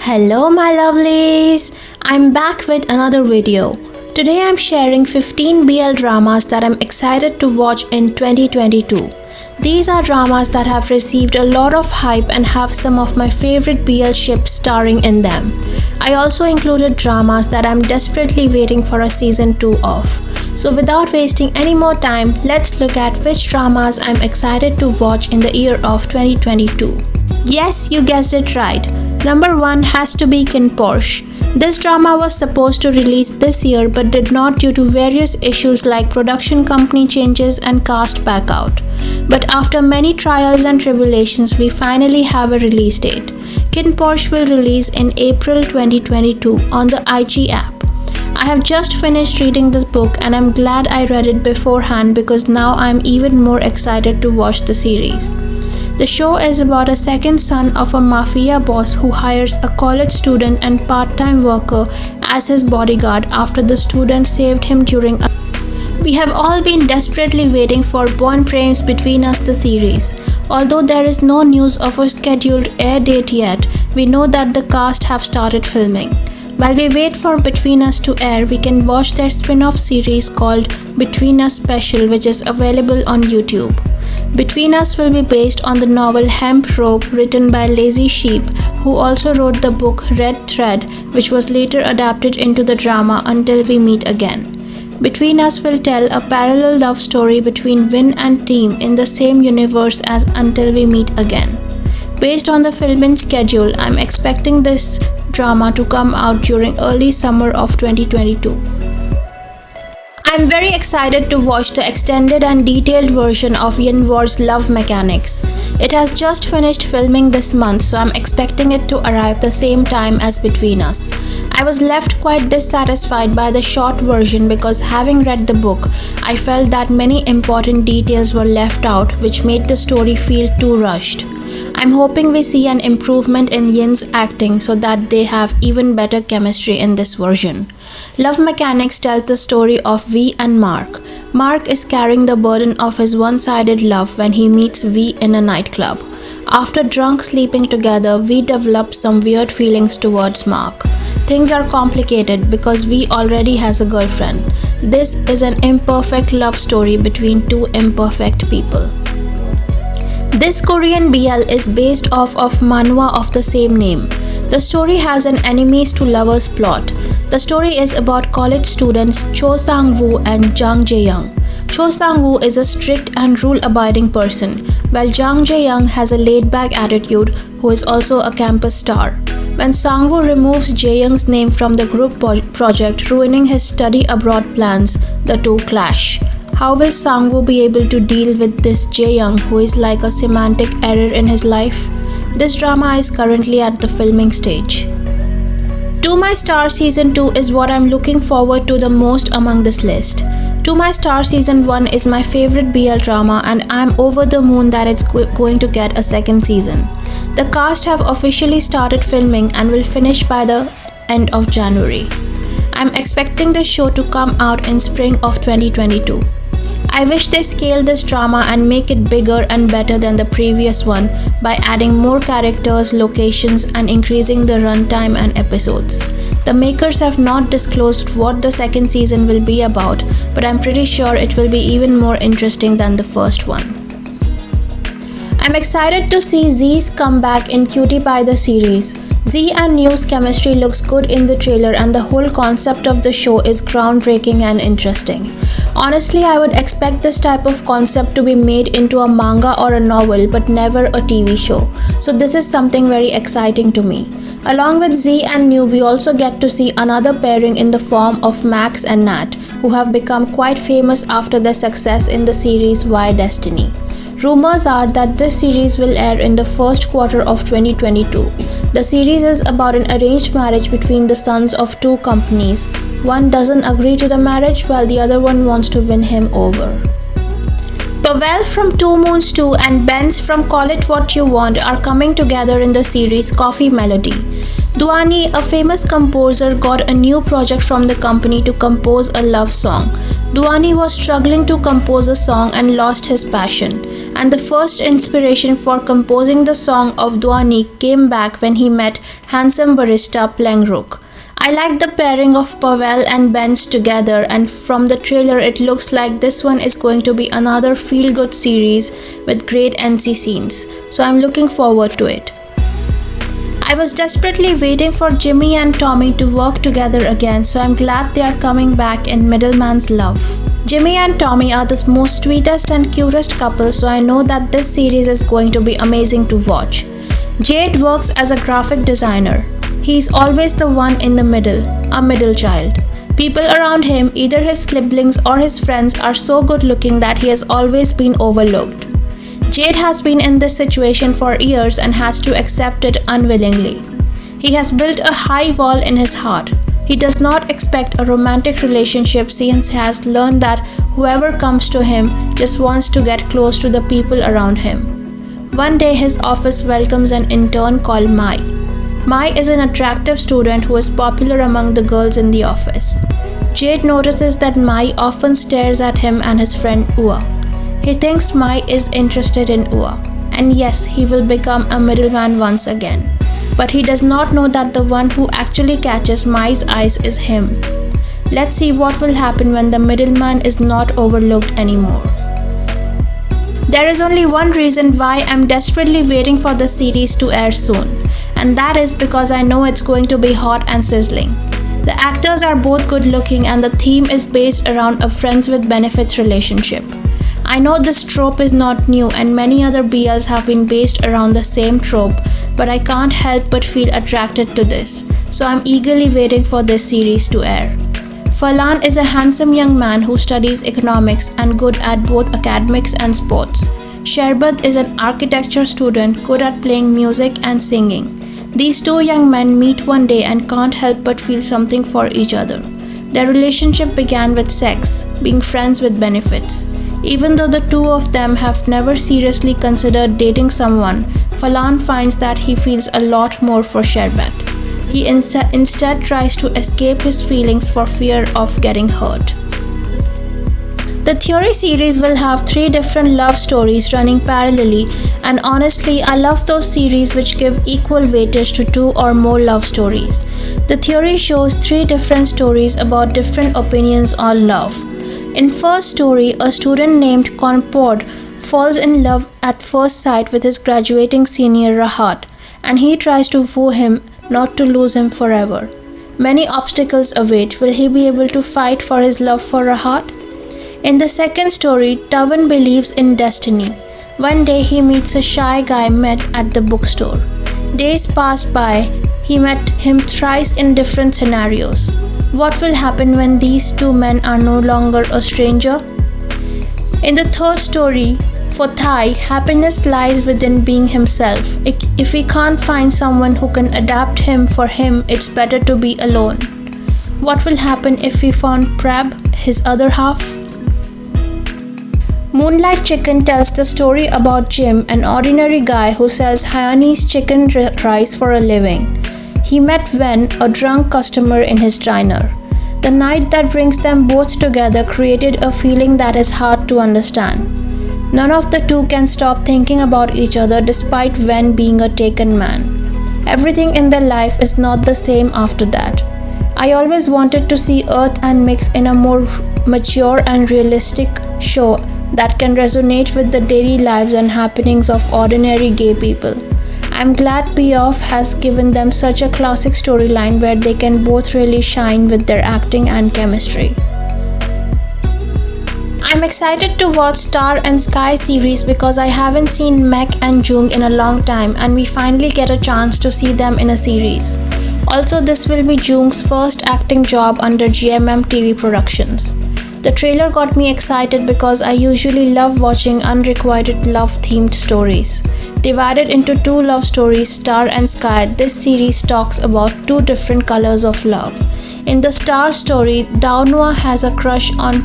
Hello my lovelies! I'm back with another video. Today I'm sharing 15 BL dramas that I'm excited to watch in 2022. These are dramas that have received a lot of hype and have some of my favorite BL ships starring in them. I also included dramas that I'm desperately waiting for a season 2 of. So without wasting any more time, let's look at which dramas I'm excited to watch in the year of 2022. Yes, you guessed it right. Number 1 has to be Kin Porsche. This drama was supposed to release this year but did not due to various issues like production company changes and cast back out. But after many trials and tribulations, we finally have a release date. Kin Porsche will release in April 2022 on the IG app. I have just finished reading this book and I'm glad I read it beforehand because now I'm even more excited to watch the series. The show is about a second son of a mafia boss who hires a college student and part-time worker as his bodyguard after the student saved him during a... We have all been desperately waiting for Born Frames Between Us the series. Although there is no news of a scheduled air date yet, we know that the cast have started filming. While we wait for Between Us to air, we can watch their spin-off series called Between Us Special, which is available on YouTube. Between Us will be based on the novel Hemp Rope written by Lazy Sheep, who also wrote the book Red Thread, which was later adapted into the drama Until We Meet Again. Between Us will tell a parallel love story between Vin and Team in the same universe as Until We Meet Again. Based on the filming schedule, I'm expecting this drama to come out during early summer of 2022. I'm very excited to watch the extended and detailed version of Yin War's Love Mechanics. It has just finished filming this month, so I'm expecting it to arrive the same time as Between Us. I was left quite dissatisfied by the short version because having read the book, I felt that many important details were left out, which made the story feel too rushed. I'm hoping we see an improvement in Yin's acting so that they have even better chemistry in this version. Love Mechanics tells the story of V and Mark. Mark is carrying the burden of his one-sided love when he meets V in a nightclub. After drunk sleeping together, V develops some weird feelings towards Mark. Things are complicated because V already has a girlfriend. This is an imperfect love story between two imperfect people. This Korean BL is based off of manhwa of the same name. The story has an enemies to lovers plot. The story is about college students Cho Sang-woo and Jang Jae-young. Cho Sang-woo is a strict and rule-abiding person, while Jang Jae-young has a laid-back attitude who is also a campus star. When Sang-woo removes Jae-young's name from the group project, ruining his study abroad plans, the two clash. How will Sang-woo be able to deal with this Jae-young who is like a semantic error in his life? This drama is currently at the filming stage. To My Star Season 2 is what I'm looking forward to the most among this list. To My Star Season 1 is my favorite BL drama and I'm over the moon that it's going to get a second season. The cast have officially started filming and will finish by the end of January. I'm expecting this show to come out in spring of 2022. I wish they scale this drama and make it bigger and better than the previous one by adding more characters, locations, and increasing the runtime and episodes. The makers have not disclosed what the second season will be about, but I'm pretty sure it will be even more interesting than the first one. I'm excited to see Z's comeback in Cutie Pie the series. Z and New's chemistry looks good in the trailer and the whole concept of the show is groundbreaking and interesting. Honestly, I would expect this type of concept to be made into a manga or a novel but never a TV show. So this is something very exciting to me. Along with Z and New, we also get to see another pairing in the form of Max and Nat, who have become quite famous after their success in the series Why Destiny. Rumors are that this series will air in the first quarter of 2022. The series is about an arranged marriage between the sons of two companies. One doesn't agree to the marriage while the other one wants to win him over. Pavel from 2 Moons 2 and Benz from Call It What You Want are coming together in the series Coffee Melody. Duani, a famous composer, got a new project from the company to compose a love song. Duani was struggling to compose a song and lost his passion, and the first inspiration for composing the song of Duani came back when he met handsome barista Plengrook. I like the pairing of Pavel and Benz together, and from the trailer it looks like this one is going to be another feel-good series with great NC scenes, so I'm looking forward to it. I was desperately waiting for Jimmy and Tommy to work together again, so I'm glad they are coming back in Middleman's Love. Jimmy and Tommy are the most sweetest and cutest couple, so I know that this series is going to be amazing to watch. Jade works as a graphic designer. He is always the one in the middle, a middle child. People around him, either his siblings or his friends, are so good looking that he has always been overlooked. Jade has been in this situation for years and has to accept it unwillingly. He has built a high wall in his heart. He does not expect a romantic relationship since he has learned that whoever comes to him just wants to get close to the people around him. One day his office welcomes an intern called Mai. Mai is an attractive student who is popular among the girls in the office. Jade notices that Mai often stares at him and his friend Ua. He thinks Mai is interested in Ua, and yes, he will become a middleman once again. But he does not know that the one who actually catches Mai's eyes is him. Let's see what will happen when the middleman is not overlooked anymore. There is only one reason why I'm desperately waiting for the series to air soon, and that is because I know it's going to be hot and sizzling. The actors are both good looking and the theme is based around a friends with benefits relationship. I know this trope is not new and many other BLs have been based around the same trope, but I can't help but feel attracted to this, so I'm eagerly waiting for this series to air. Falan is a handsome young man who studies economics and good at both academics and sports. Sherbat is an architecture student good at playing music and singing. These two young men meet one day and can't help but feel something for each other. Their relationship began with sex, being friends with benefits. Even though the two of them have never seriously considered dating someone, Falan finds that he feels a lot more for Sherbat. He instead tries to escape his feelings for fear of getting hurt. The Theory series will have 3 different love stories running parallelly, and honestly, I love those series which give equal weightage to 2 or more love stories. The Theory shows 3 different stories about different opinions on love. In first story, a student named Conpod falls in love at first sight with his graduating senior Rahat, and he tries to woo him not to lose him forever. Many obstacles await. Will he be able to fight for his love for Rahat? In the second story, Tavan believes in destiny. One day he meets a shy guy met at the bookstore. Days passed by. He met him thrice in different scenarios. What will happen when these 2 men are no longer a stranger? In the third story, for Thai, happiness lies within being himself. If he can't find someone who can adapt him for him, it's better to be alone. What will happen if he found Prab, his other half? Moonlight Chicken tells the story about Jim, an ordinary guy who sells Hainanese chicken rice for a living. He met Wen, a drunk customer in his diner. The night that brings them both together created a feeling that is hard to understand. None of the two can stop thinking about each other despite Wen being a taken man. Everything in their life is not the same after that. I always wanted to see Earth and Mix in a more mature and realistic show that can resonate with the daily lives and happenings of ordinary gay people. I'm glad BLF has given them such a classic storyline where they can both really shine with their acting and chemistry. I'm excited to watch Star and Sky series because I haven't seen Mek and Jung in a long time and we finally get a chance to see them in a series. Also, this will be Jung's first acting job under GMM TV Productions. The trailer got me excited because I usually love watching unrequited love-themed stories. Divided into 2 love stories, Star and Sky, this series talks about 2 different colors of love. In the Star story, Daunua has a crush on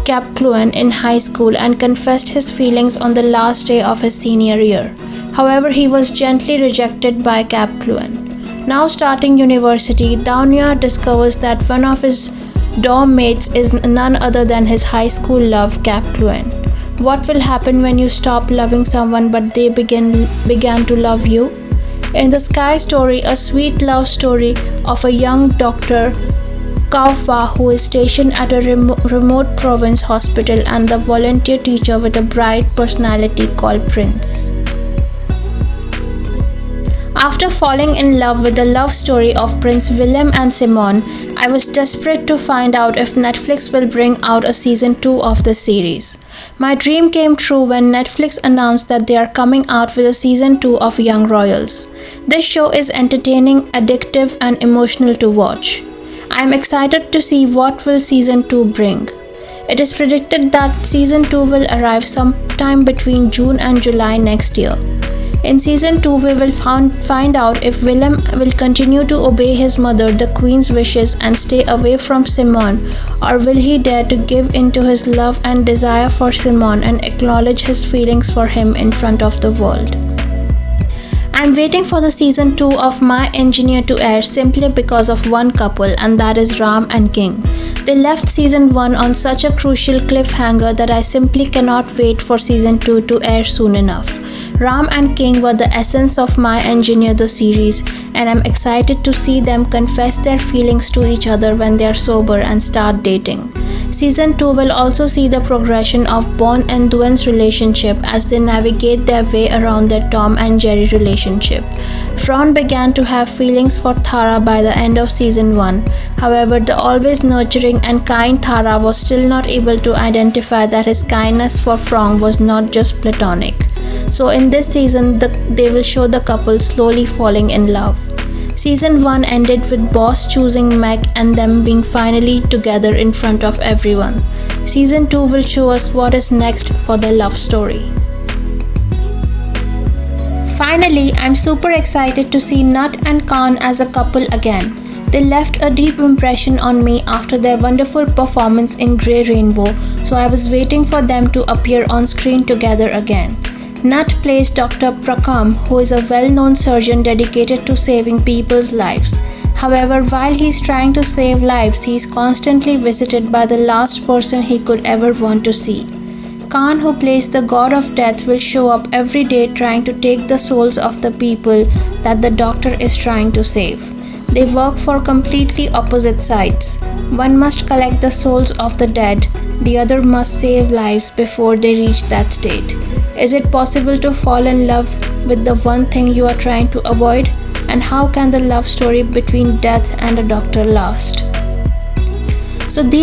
Cap Cluen in high school and confessed his feelings on the last day of his senior year. However, he was gently rejected by Cap Cluen. Now starting university, Daunua discovers that one of his dorm mates is none other than his high school love, Cap Cluen. What will happen when you stop loving someone but they began to love you? In the Sky story, a sweet love story of a young doctor, Kaufa, who is stationed at a remote province hospital, and the volunteer teacher with a bright personality called Prince. After falling in love with the love story of Prince Willem and Simone, I was desperate to find out if Netflix will bring out a season 2 of the series. My dream came true when Netflix announced that they are coming out with a season 2 of Young Royals. This show is entertaining, addictive, and emotional to watch. I am excited to see what will season 2 bring. It is predicted that season 2 will arrive sometime between June and July next year. In season 2, we will find out if Willem will continue to obey his mother, the Queen's wishes, and stay away from Simone, or will he dare to give in to his love and desire for Simone and acknowledge his feelings for him in front of the world. I'm waiting for the season 2 of My Engineer to air simply because of one couple, and that is Ram and King. They left season 1 on such a crucial cliffhanger that I simply cannot wait for season 2 to air soon enough. Ram and King were the essence of My Engineer the series, and I'm excited to see them confess their feelings to each other when they are sober and start dating. Season 2 will also see the progression of Bon and Dwayne's relationship as they navigate their way around their Tom and Jerry relationship. Fron began to have feelings for Tara by the end of season 1. However, the always nurturing and kind Tara was still not able to identify that his kindness for Fron was not just platonic. So in this season, they will show the couple slowly falling in love. Season 1 ended with Boss choosing Meg and them being finally together in front of everyone. Season 2 will show us what is next for their love story. Finally, I'm super excited to see Nut and Khan as a couple again. They left a deep impression on me after their wonderful performance in Grey Rainbow, so I was waiting for them to appear on screen together again. Nut plays Dr. Prakam, who is a well-known surgeon dedicated to saving people's lives. However, while he is trying to save lives, he is constantly visited by the last person he could ever want to see. Khan, who plays the god of death, will show up every day trying to take the souls of the people that the doctor is trying to save. They work for completely opposite sides. One must collect the souls of the dead, the other must save lives before they reach that state. Is it possible to fall in love with the one thing you are trying to avoid? And how can the love story between death and a doctor last? So these